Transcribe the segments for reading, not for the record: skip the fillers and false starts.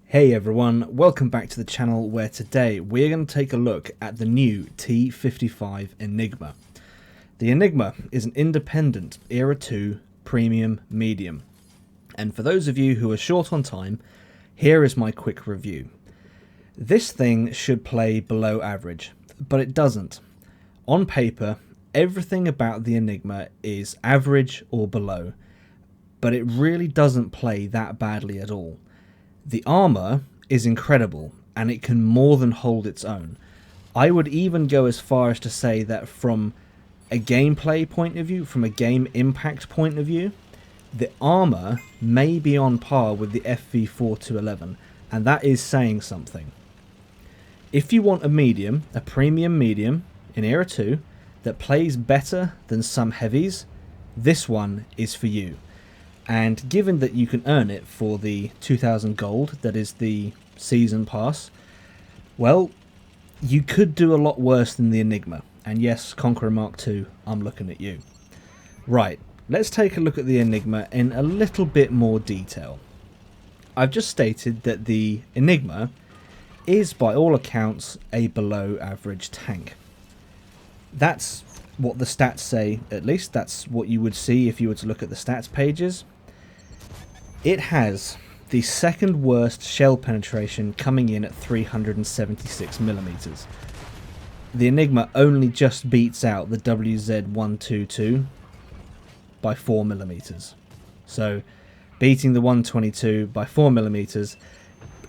Hey everyone, welcome back to the channel where today we're going to take a look at the new T-55 Enigma. The Enigma is an independent Era 2 premium medium, and for those of you who are short on time, here is my quick review. This thing should play below average, but it doesn't. On paper, everything about the Enigma is average or below, but it really doesn't play that badly at all. The armor is incredible, and it can more than hold its own. I would even go as far as to say that from a gameplay point of view, from a game impact point of view, the armor may be on par with the FV4211, and that is saying something. If you want a medium, a premium medium in Era 2 that plays better than some heavies, this one is for you. And given that you can earn it for the 2000 gold, that is the season pass, well, you could do a lot worse than the Enigma. And yes, Conqueror Mark II, I'm looking at you. Right, let's take a look at the Enigma in a little bit more detail. I've just stated that the Enigma is, by all accounts, a below average tank. That's what the stats say, at least. That's what you would see if you were to look at the stats pages. It has the second worst shell penetration, coming in at 376mm. The Enigma only just beats out the WZ122 by 4mm. So beating the 122 by 4mm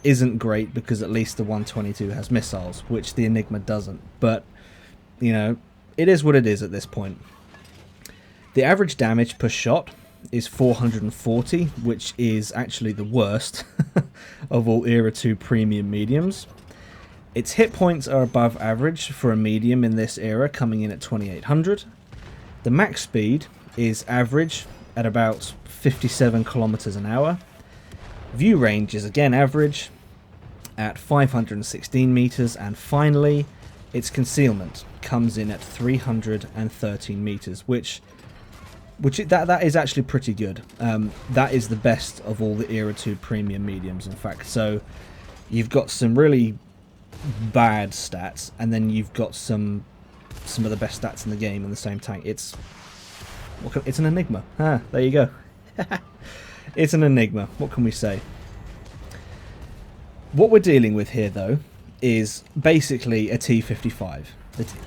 isn't great, because at least the 122 has missiles, which the Enigma doesn't. But, you know, it is what it is at this point. The average damage per shot is 440, which is actually the worst of all Era 2 premium mediums. Its hit points are above average for a medium in this era, coming in at 2800. The max speed is average at about 57 kilometers an hour. View range is again average at 516 meters, and finally its concealment comes in at 313 meters, which that is actually pretty good. That is the best of all the Era 2 premium mediums, in fact. So you've got some really bad stats, and then you've got some of the best stats in the game in the same tank. It's an Enigma. Ah, there you go. It's an Enigma. What can we say? What we're dealing with here, though, is basically a T-55.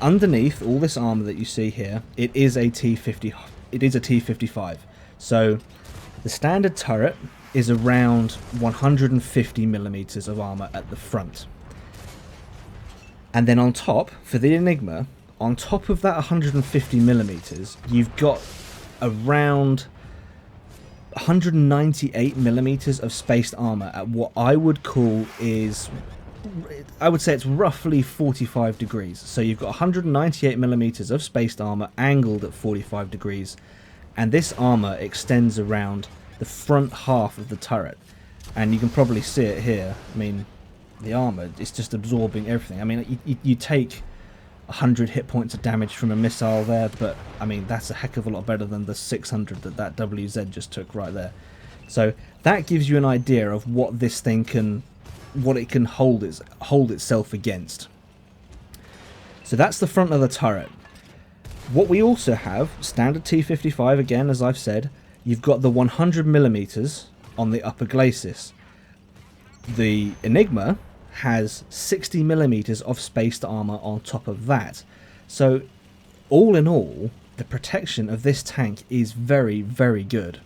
Underneath all this armor that you see here, it is a T-55. So the standard turret is around 150mm of armor at the front. And then on top, for the Enigma, on top of that 150mm, you've got around 198mm of spaced armor at what I would call is, I would say it's roughly 45 degrees. So you've got 198mm of spaced armor angled at 45 degrees, and this armor extends around the front half of the turret, and you can probably see it here. I mean, the armor is just absorbing everything. I mean, you take 100 hit points of damage from a missile there, but I mean, that's a heck of a lot better than the 600 that WZ just took right there. So that gives you an idea of what this thing can, what it can hold itself against. So that's the front of the turret. What we also have, standard T-55 again, as I've said, you've got the 100mm on the upper glacis. The Enigma has 60mm of spaced armor on top of that. So all in all, the protection of this tank is very, very good.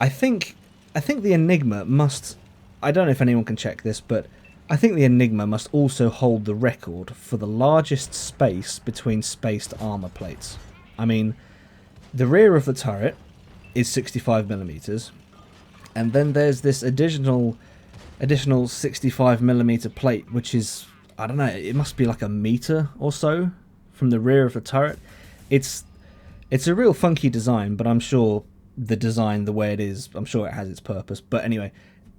I think the Enigma must, I don't know if anyone can check this, but I think the Enigma must also hold the record for the largest space between spaced armor plates. I mean, the rear of the turret is 65mm, and then there's this additional 65mm plate, which is, I don't know, it must be like a meter or so from the rear of the turret. It's a real funky design, but I'm sure the design, the way it is, I'm sure it has its purpose. But anyway,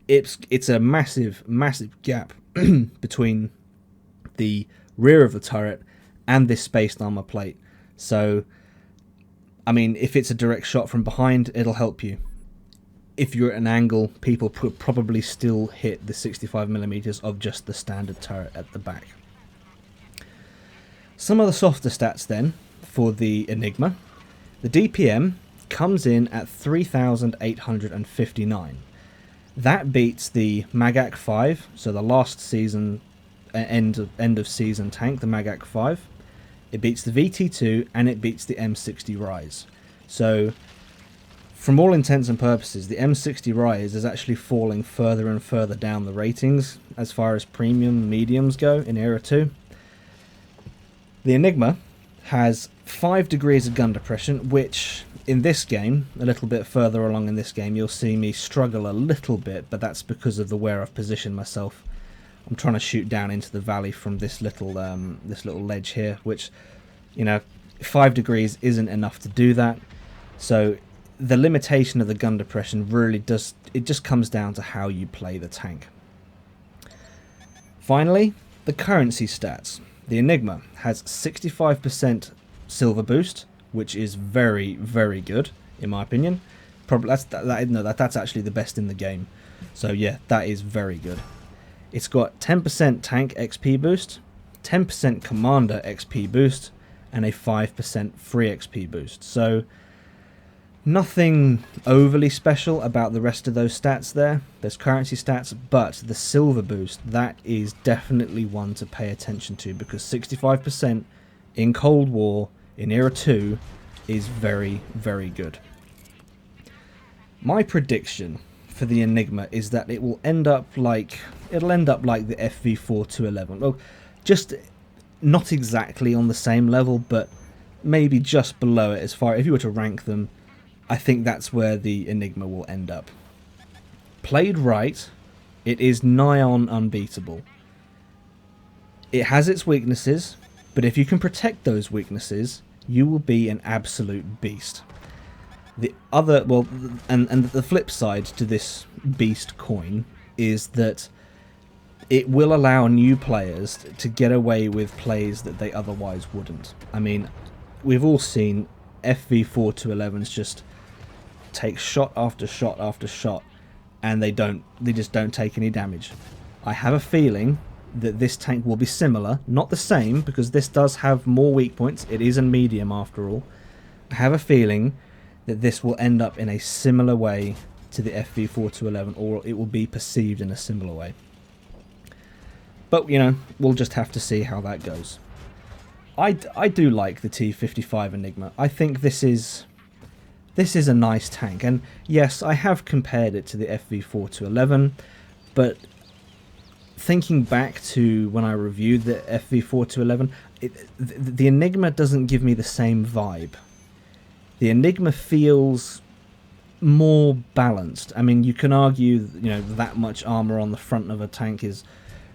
it's a massive gap between the rear of the turret and this spaced armor plate. So, I mean, if it's a direct shot from behind, it'll help you. if you're at an angle, people could probably still hit the 65mm of just the standard turret at the back. Some of the softer stats then for the Enigma. The DPM comes in at 3,859. That beats the Magak 5, so the last season, end of season tank, the Magak 5. It beats the VT2 and it beats the M60 Rise. So, from all intents and purposes, the M60 Rise is actually falling further and further down the ratings as far as premium mediums go in Era 2. The Enigma has 5 degrees of gun depression, which in this game, a little bit further along in this game, you'll see me struggle a little bit, but that's because of the where I've positioned myself. I'm trying to shoot down into the valley from this little ledge here, which, you know, 5 degrees isn't enough to do that. So the limitation of the gun depression really does, it just comes down to how you play the tank. Finally, the currency stats. The Enigma has 65% silver boost, which is very, very good in my opinion. Probably that's actually the best in the game. So yeah, that is very good. It's got 10% tank XP boost, 10% commander XP boost, and a 5% free XP boost. So nothing overly special about the rest of those stats there. There's currency stats, but the silver boost, that is definitely one to pay attention to, because 65% in Cold War in Era 2 is very, very good. My prediction for the Enigma is that it will end up like the FV4-211. Well, just not exactly on the same level, but maybe just below it. As far, if you were to rank them, I think that's where the Enigma will end up. Played right, it is nigh on unbeatable. It has its weaknesses, but if you can protect those weaknesses, you will be an absolute beast. The other, well, and the flip side to this beast coin is that it will allow new players to get away with plays that they otherwise wouldn't. I mean, we've all seen FV4-211s just take shot after shot after shot, and they just don't take any damage. I have a feeling that this tank will be similar, not the same, because this does have more weak points. It is a medium after all. I have a feeling that this will end up in a similar way to the FV4-211, or it will be perceived in a similar way. But, you know, we'll just have to see how that goes. I do like the T-55 Enigma. I think this is a nice tank, and yes, I have compared it to the FV4-211, but thinking back to when I reviewed the FV4-211, the Enigma doesn't give me the same vibe. The Enigma feels more balanced. I mean, you can argue, you know, that much armor on the front of a tank is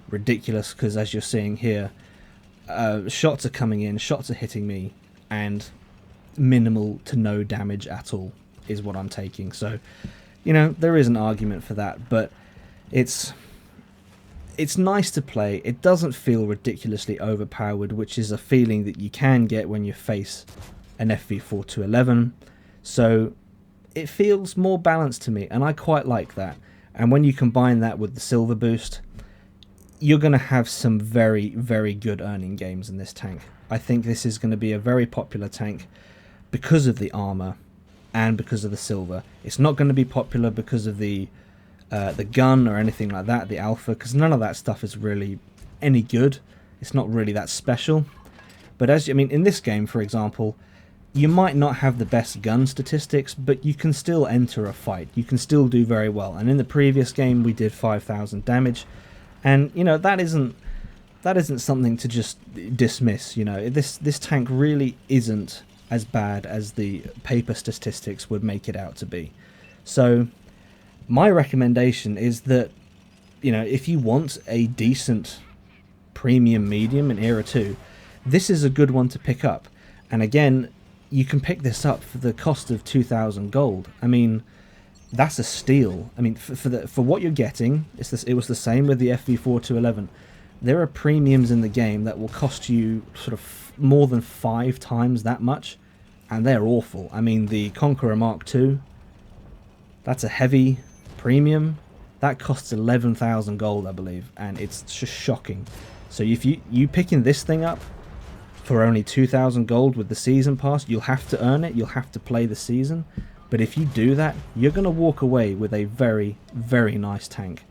ridiculous, because as you're seeing here, shots are coming in, shots are hitting me, and minimal to no damage at all is what I'm taking. So, you know, there is an argument for that, but it's nice to play. It doesn't feel ridiculously overpowered, which is a feeling that you can get when you face an FV4-211. So it feels more balanced to me, and I quite like that. And when you combine that with the silver boost, you're going to have some very, very good earning games in this tank. I think this is going to be a very popular tank because of the armor and because of the silver. It's not going to be popular because of the gun or anything like that, the alpha, because none of that stuff is really any good. It's not really that special. But I mean, in this game, for example, you might not have the best gun statistics, but you can still enter a fight. You can still do very well. And in the previous game, we did 5,000 damage. And, you know, that isn't something to just dismiss. You know, this tank really isn't as bad as the paper statistics would make it out to be. So my recommendation is that, you know, if you want a decent premium medium in Era 2, this is a good one to pick up. And again, you can pick this up for the cost of 2,000 gold. I mean, that's a steal. I mean, for what you're getting, it was the same with the FV4-211. There are premiums in the game that will cost you sort of more than 5 times that much, and they're awful. I mean, the Conqueror Mark II, That's a heavy premium. That costs 11,000 gold, I believe, and it's just shocking. So if you picking this thing up for only 2,000 gold with the season pass, you'll have to earn it, you'll have to play the season. But if you do that, you're going to walk away with a very, very nice tank.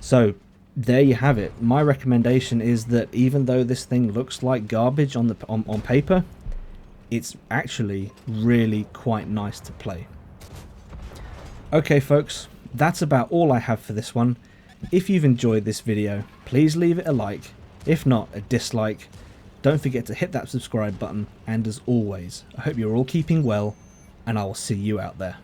So there you have it. My recommendation is that even though this thing looks like garbage on paper, it's actually really quite nice to play. Okay folks, that's about all I have for this one. If you've enjoyed this video, please leave it a like. If not, a dislike. Don't forget to hit that subscribe button, and as always, I hope you're all keeping well, and I will see you out there.